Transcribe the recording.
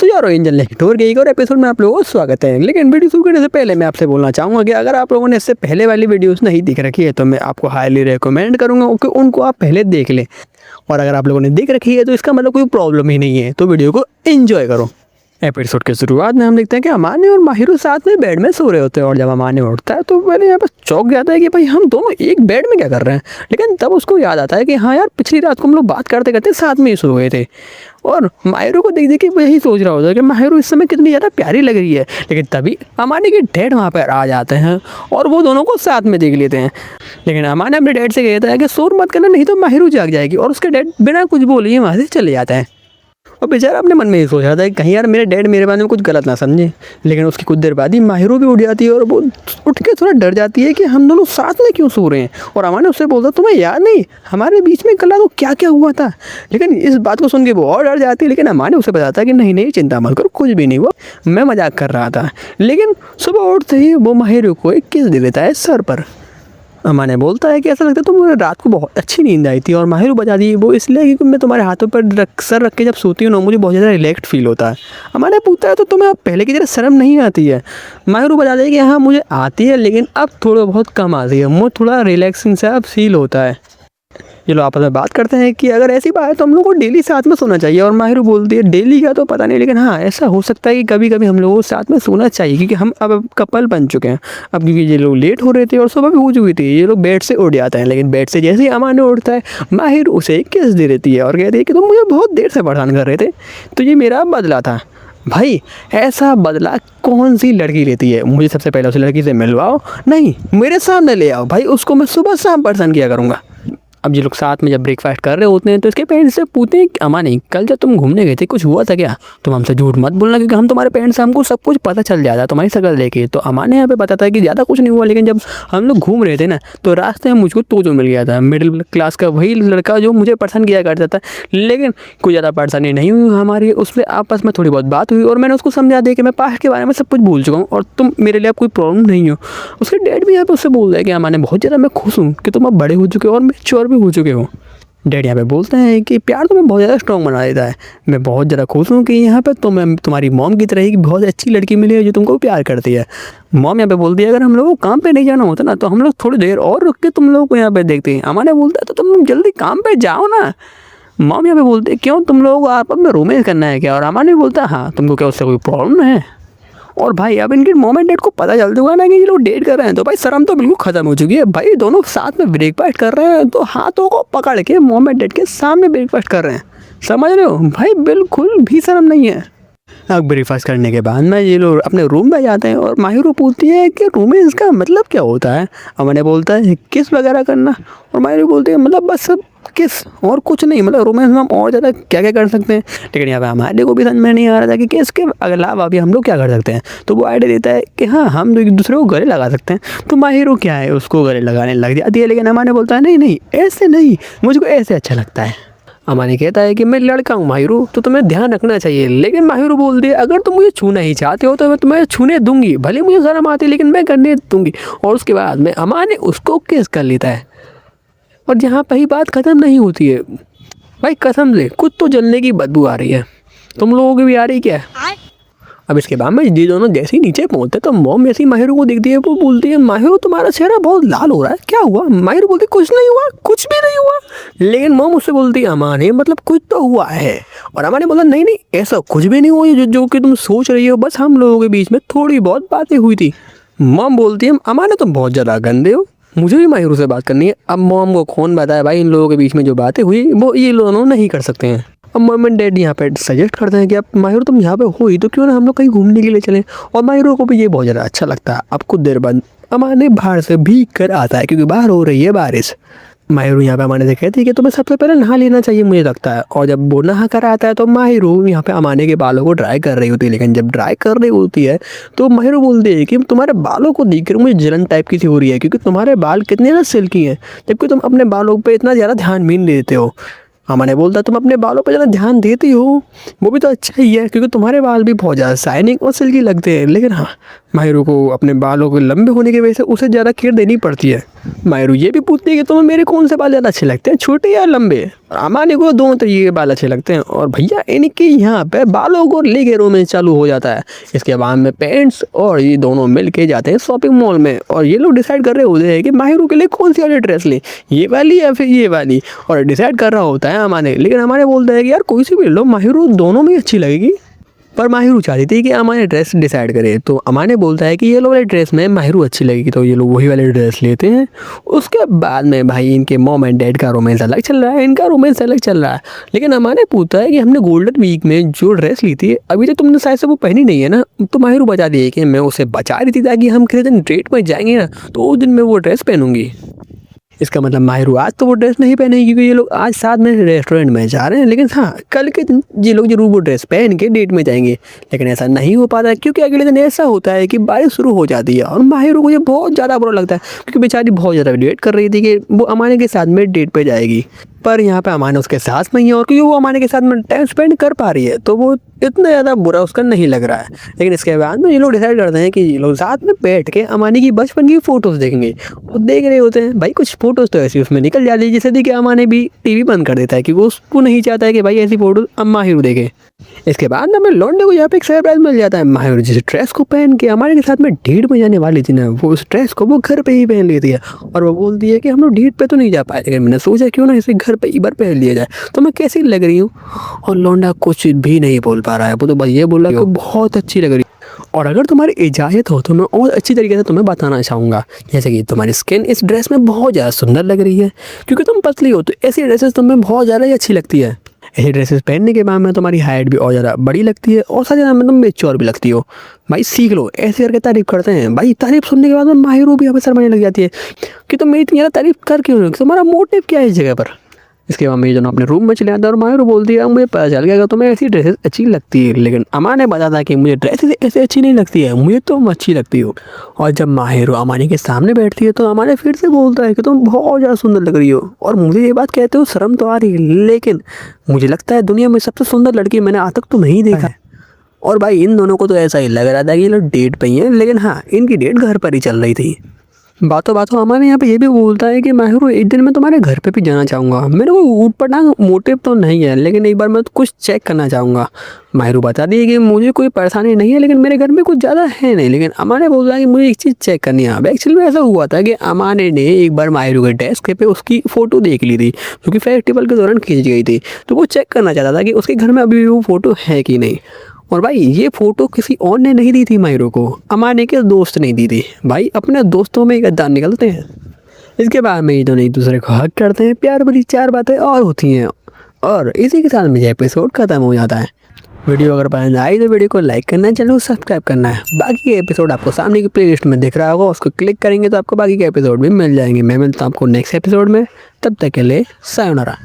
तो यार इंजन लेक्टोर के एक और एपिसोड में आप लोगों को स्वागत है। लेकिन वीडियो शुरू करने से पहले मैं आपसे बोलना चाहूँगा कि अगर आप लोगों ने इससे पहले वाली वीडियोस नहीं देख रखी है तो मैं आपको हाईली रेकमेंड करूँगा कि उनको आप पहले देख लें। और अगर आप लोगों ने देख रखी है तो इसका मतलब कोई प्रॉब्लम ही नहीं है, तो वीडियो को एंजॉय करो। एपिसोड के शुरुआत में हम देखते हैं कि अमान्य और माहिरू साथ में बेड में सो रहे होते हैं और जब अमान्य उठता है तो पहले यहाँ पर चौंक जाता है कि भाई हम दोनों एक बेड में क्या कर रहे हैं। लेकिन तब उसको याद आता है कि हाँ यार, पिछली रात को हम लोग बात करते करते साथ में ही सो गए थे। और माहिरू को देख देख के वही सोच रहा होता है कि माहिरू इस समय कितनी ज़्यादा प्यारी लग रही है। लेकिन तभी अमान्य के डैड वहाँ पर आ जाते हैं और वो दोनों को साथ में देख लेते हैं। लेकिन अमान्य अपने डैड से कहता है कि शोर मत करना, नहीं तो माहिरू जाग जाएगी। और उसके डैड बिना कुछ बोले वहाँ से चले जाते हैं। और बेचारा अपने मन में ही सोच रहा था कि कहीं यार मेरे डैड मेरे बारे में कुछ गलत ना समझे। लेकिन उसकी कुछ देर बाद ही माहिरू भी उठ जाती है और वो उठ के थोड़ा डर जाती है कि हम दोनों साथ में क्यों सो रहे हैं। और अमान्य उससे बोलता तुम्हें याद नहीं हमारे बीच में कल तो क्या क्या हुआ था। लेकिन इस बात को सुन के वो और डर जाती है। लेकिन अमान्य उसे बताता है कि नहीं नहीं चिंता मत करो, कुछ भी नहीं हुआ, मैं मजाक कर रहा था। लेकिन सुबह उठते ही वो माहिरू को एक किस दे देता है सर पर। अमान्य बोलता है कि ऐसा लगता है तो मुझे रात को बहुत अच्छी नींद आई थी। और माहिरू बता दी वो इसलिए क्योंकि मैं तुम्हारे हाथों पर सर रख के जब सोती हूँ ना मुझे बहुत ज़्यादा रिलैक्स फील होता है। अमान्य पूछता है तो तुम्हें अब पहले की तरह शर्म नहीं आती है। माहिरू बता दी कि हाँ मुझे आती है, लेकिन अब थोड़ा बहुत कम आती है, मुझे थोड़ा रिलैक्सिंग सा अब फील होता है। ये लोग आपस में बात करते हैं कि अगर ऐसी बात है तो हम लोग को डेली साथ में सोना चाहिए। और माहिरू बोलती है डेली का तो पता नहीं, लेकिन हाँ ऐसा हो सकता है कि कभी कभी हम लोगों को साथ में सोना चाहिए, क्योंकि हम अब कपल बन चुके हैं। अब क्योंकि ये लोग लेट हो रहे थे और सुबह भी हो चुकी थी, ये लोग बेड से उठ जाते हैं। लेकिन बेड से जैसे ही अमान्य उठता है माहिरू उसे किस दे देती है और कहती है कि तुम मुझे बहुत देर से परेशान कर रहे थे, तो ये मेरा बदला था। भाई ऐसा बदला कौन सी लड़की लेती है? मुझे सबसे पहले उस लड़की से मिलवाओ, नहीं मेरे सामने ले आओ भाई, उसको मैं सुबह शाम परेशान किया करूँगा। अब ये लोग साथ में जब ब्रेकफास्ट कर रहे होते हैं तो इसके पेरेंट्स से पूछते हैं कि अमान्य कल जब तुम घूमने गए थे कुछ हुआ था क्या? तुम हमसे झूठ मत बोलना, क्योंकि हम तुम्हारे पेरेंट्स से हमको सब कुछ पता चल जाता है तुम्हारी शक्ल देखे। तो अमान्य यहाँ पे बताता है कि ज़्यादा कुछ नहीं हुआ, लेकिन जब हम लोग घूम रहे थे ना तो रास्ते में मुझको तो मिल गया था, मिडिल क्लास का वही लड़का जो मुझे परेशान किया करता था। लेकिन कोई ज़्यादा परेशानी नहीं हुई हमारी, उससे आपस में थोड़ी बहुत बात हुई और मैंने उसको समझा दिया कि मैं पास्ट के बारे में सब कुछ भूल चुका हूँ और तुम मेरे लिए अब कोई प्रॉब्लम नहीं हो। उसके डैड भी यहाँ पे उससे बोल रहे हैं कि अमान्य बहुत ज़्यादा मैं खुश हूँ कि तुम अब बड़े हो चुके हो और मैच्योर भी हो चुके हो। डैड यहाँ पे बोलते हैं कि प्यार तुम्हें बहुत ज़्यादा स्ट्रॉन्ग बना देता है। मैं बहुत ज़्यादा खुश हूँ कि यहाँ पे तुम्हें तुम्हारी मॉम की तरह ही बहुत अच्छी लड़की मिली है जो तुमको प्यार करती है। मॉम यहाँ पे बोलती है अगर हम लोगों को काम पे नहीं जाना होता ना तो हम लोग थोड़ी देर और रुक के तुम लोगों को यहाँ पे देखते हैं। अमान्य बोलता है तो तुम जल्दी काम पे जाओ ना। मॉम यहाँ पे बोलते हैं क्यों, तुम लोगों को आपस में रोमांस करना है क्या? और अमान्य बोलता है हाँ, तुमको क्या उससे कोई प्रॉब्लम है? और भाई अब इनके मॉम एंड डैड को पता चल चुका ना कि ये लोग डेट कर रहे हैं, तो भाई शर्म तो बिल्कुल ख़त्म हो चुकी है। भाई दोनों साथ में ब्रेकफास्ट कर रहे हैं तो हाथों को पकड़ के मॉम एंड डैड के सामने ब्रेकफास्ट कर रहे हैं, समझ रहे हो भाई? बिल्कुल भी शर्म नहीं है। अब ब्रेकफास्ट करने के बाद में ये लोग अपने रूम में जाते हैं और माहिरू पूछती है कि रूम में इसका मतलब क्या होता है? अमान्य बोलता है किस वगैरह करना। और माहिरू बोलती है मतलब बस सब किस और कुछ नहीं, मतलब रोमांस में हम और ज़्यादा क्या क्या कर सकते हैं। लेकिन यहाँ पे हमारे को भी समझ में नहीं आ रहा था कि इसके अलावा भी हम लोग क्या कर सकते हैं। तो वो आइडिया देता है कि हाँ हम एक दूसरे को गले लगा सकते हैं। तो माहिरू क्या है उसको गले लगाने लग जाती है। लेकिन अमान्य बोलता है नहीं नहीं ऐसे नहीं, मुझको ऐसे अच्छा लगता है। अमान्य कहता है कि मैं लड़का हूँ माहिरू, तो तुम्हें ध्यान रखना चाहिए। लेकिन माहिरू बोलती है अगर तुम मुझे छूना ही चाहते हो तो मैं तुम्हें छूने दूंगी, भले मुझे शर्म आती लेकिन मैं करने दूंगी। और उसके बाद में अमान्य उसको किस कर लेता है। और यहाँ पर ही बात ख़त्म नहीं होती है भाई, कसम से कुछ तो जलने की बदबू आ रही है। तुम लोगों की भी आ रही क्या है? अब इसके बाद में ये दोनों जैसे ही नीचे पहुँचते तो मॉम ऐसी माहिरू को देखती है, वो बोलती है माहिरू तुम्हारा चेहरा बहुत लाल हो रहा है, क्या हुआ? माहिरू बोलती कुछ नहीं हुआ, कुछ भी नहीं हुआ। लेकिन मॉम उससे बोलती है अमान्य मतलब कुछ तो हुआ है। और अमान्य बोला नहीं नहीं ऐसा कुछ भी नहीं हुआ जो कि तुम सोच रही हो, बस हम लोगों के बीच में थोड़ी बहुत बातें हुई थी। मॉम बोलती है अमान्य तुम बहुत ज़्यादा गंदे हो, मुझे भी माहिरू से बात करनी है। अब मॉम को कौन बताया भाई इन लोगों के बीच में जो बातें हुई वो ये दोनों नहीं कर सकते हैं। अब मॉम एंड डैड यहाँ पे सजेस्ट करते हैं कि अब माहिरू तुम यहाँ पे हो ही तो क्यों ना हम लोग कहीं घूमने के लिए चलें। और माहिरू को भी ये बहुत ज़्यादा अच्छा लगता है। अब कुछ देर बाद अमान्य बाहर से भीग कर आता है क्योंकि बाहर हो रही है बारिश। माहिरू यहाँ पे अमान्य से कहती है कि तुम्हें सबसे पहले नहा लेना चाहिए मुझे लगता है। और जब वो नहा कर आता है तो माहिरू यहाँ पे अमान्य के बालों को ड्राई कर रही होती है। लेकिन जब ड्राई कर रही होती है तो माहिरू बोलती है कि तुम्हारे बालों को देखकर मुझे जलन टाइप की सी हो रही है, क्योंकि तुम्हारे बाल कितने ज़्यादा सिल्की हैं जबकि तुम अपने बालों पर इतना ज़्यादा ध्यान भी नहीं देते हो। अमान्य बोलता तुम अपने बालों पर ज़्यादा ध्यान देती हो, वो भी तो अच्छा ही है क्योंकि तुम्हारे बाल भी बहुत ज़्यादा शाइनिंग और सिल्की लगते हैं। लेकिन हाँ माहिरू को अपने बालों के लंबे होने की वजह से उसे ज़्यादा केयर देनी पड़ती है। माहिरू ये भी पूछती है कि तुम्हें मेरे कौन से बाल ज़्यादा अच्छे लगते हैं, छोटे या लंबे। अमाने को दोनों तरीके के बाल अच्छे लगते हैं और भैया इनके यहाँ पे बालों को लेके रोमांस चालू हो जाता है। इसके बाद में पेरेंट्स और ये दोनों मिल के जाते हैं शॉपिंग मॉल में और ये लोग डिसाइड कर रहे होते हैं कि माहिरू के लिए कौन सी वाली ड्रेस लें, ये वाली या फिर ये वाली। और डिसाइड कर रहा होता है अमाने, लेकिन अमाने बोलता है कि यार कोई सी भी लो, माहिरू दोनों में अच्छी लगेगी। पर माहिरू चाहती थी कि अमाने ड्रेस डिसाइड करे, तो अमाने बोलता है कि ये लो वाली ड्रेस में माहिरू अच्छी लगेगी, तो ये लोग वही वाली ड्रेस लेते हैं। उसके बाद में भाई इनके मॉम एंड डैड का रोमांस अलग चल रहा है, इनका रोमांस अलग चल रहा है। लेकिन अमाने पूछता है कि हमने गोल्डन वीक में जो ड्रेस ली थी अभी तक तुमने शायद से वो पहनी नहीं है ना। तो माहिरू बता दिए कि मैं उसे बचा रही थी ताकि हम किसी दिन डेट में जाएंगे ना तो उस दिन मैं वो ड्रेस पहनूंगी। इसका मतलब माहिरू आज तो वो ड्रेस नहीं पहनेगी क्योंकि ये लोग आज साथ में रेस्टोरेंट में जा रहे हैं, लेकिन हाँ कल के दिन ये लोग जरूर वो ड्रेस पहन के डेट में जाएंगे। लेकिन ऐसा नहीं हो पाता क्योंकि अगले दिन ऐसा होता है कि बारिश शुरू हो जाती है और माहिरू को ये बहुत ज़्यादा बुरा लगता है क्योंकि बेचारी बहुत ज़्यादा वेट कर रही थी कि वो अमाने के साथ में डेट पे जाएगी। पर यहाँ पे अमाने उसके साथ में ही है और क्योंकि वो अमाने के साथ में टाइम स्पेंड कर पा रही है तो वो इतना ज़्यादा बुरा उसका नहीं लग रहा है। लेकिन इसके बाद में ये लोग डिसाइड करते हैं कि ये लोग साथ में बैठ के अमाने की बचपन की फ़ोटोज़ देखेंगे। वो देख रहे होते हैं भाई, कुछ फ़ोटोज़ तो ऐसी उसमें निकल जाती है जिससे देखिए अमाने भी टीवी बंद कर देता है कि वो उसको नहीं चाहता है कि भाई ऐसी फ़ोटो माहिरू देखे। इसके बाद ना मेरे लौंडे को यहाँ पे एक सरप्राइज मिल जाता है। माहिरू जिस ड्रेस को पहन के हमारे के साथ में डेट में जाने वाली थी ना, वो उस ड्रेस को वो घर पे ही पहन लेती है और वो बोलती है कि हम लोग डेट पे तो नहीं जा पाए, लेकिन मैंने सोचा क्यों ना इसे घर पे एक बार पहन लिया जाए, तो मैं कैसी लग रही हूँ। और लौंडा कुछ भी नहीं बोल पा रहा है, वो तो बस ये बोला कि बहुत अच्छी लग रही है। और अगर तुम्हारी इजाज़त हो तो मैं और अच्छी तरीके से तुम्हें बताना चाहूँगा, जैसे कि तुम्हारी स्किन इस ड्रेस में बहुत ज़्यादा सुंदर लग रही है क्योंकि तुम पतली हो, तो ऐसी ड्रेसेस तुम्हें बहुत ज़्यादा ही अच्छी लगती है। ऐसी ड्रेसेस पहनने के बाद में तुम्हारी हाइट भी और ज़्यादा बड़ी लगती है और साथ ही में तुम मेच्योर भी लगती हो। भाई सीख लो, ऐसे करके तारीफ़ करते हैं। भाई तारीफ़ सुनने के बाद में माहिरू भी अवसर बनने लग जाती है कि तुम मेरी इतनी ज़्यादा तारीफ़ कर क्यों रहे हो, तुम्हारा मोटिव क्या है इस जगह पर। इसके बाद में दोनों अपने रूम में चले आते हैं और माहिरू बोलती है मुझे पता चल गया कि तुम्हें ऐसी ड्रेसेस अच्छी लगती है, लेकिन अमा ने बताया था कि मुझे ड्रेसेस ऐसे अच्छी नहीं लगती है, मुझे तुम अच्छी लगती हो। और जब माहिरू अमानी के सामने बैठती है तो अमाने फिर से बोलता है कि तुम बहुत ज़्यादा सुंदर लग रही हो। और मुझे ये बात कहते हो शर्म तो आ रही है, लेकिन मुझे लगता है दुनिया में सबसे सुंदर लड़की मैंने आज तक तो नहीं देखा है। और भाई इन दोनों को तो ऐसा ही लग रहा था कि ये लोग डेट पे ही हैं, लेकिन हाँ इनकी डेट घर पर ही चल रही थी। बातों बातों हमारे यहाँ पे ये भी बोलता है कि माहिरू एक दिन मैं तुम्हारे घर पे भी जाना चाहूँगा, मेरे को ऊट पटांग मोटिव तो नहीं है, लेकिन एक बार मैं कुछ चेक करना चाहूँगा। माहिरू बता दी कि मुझे कोई परेशानी नहीं है, लेकिन मेरे घर में कुछ ज़्यादा है नहीं, लेकिन अमाने बोला कि मुझे एक चीज़ चेक करनी है। अब एक्चुअली में ऐसा हुआ था कि अमाने ने एक बार माहिरू के डेस्क पे उसकी फ़ोटो देख ली थी क्योंकि फेस्टिवल के दौरान खींच गई थी, तो वो चेक करना चाहता था कि उसके घर में अभी भी वो फ़ोटो है कि नहीं। और भाई ये फ़ोटो किसी और ने नहीं दी थी माहिरू को, अमाने के दोस्त ने दी थी। भाई अपने दोस्तों में गद्दार निकलते हैं। इसके बाद में ये दोनों एक दूसरे को हक करते हैं, प्यार भरी चार बातें और होती हैं और इसी के साथ में ये एपिसोड ख़त्म हो जाता है। वीडियो अगर पसंद आई तो वीडियो को लाइक करना है, चैनल को सब्सक्राइब करना है। बाकी के एपिसोड आपको सामने की प्लेलिस्ट में दिख रहा होगा, उसको क्लिक करेंगे तो आपको बाकी के एपिसोड भी मिल जाएंगे। मैं मिलता हूँ आपको नेक्स्ट एपिसोड में, तब तक के लिए सायोनारा।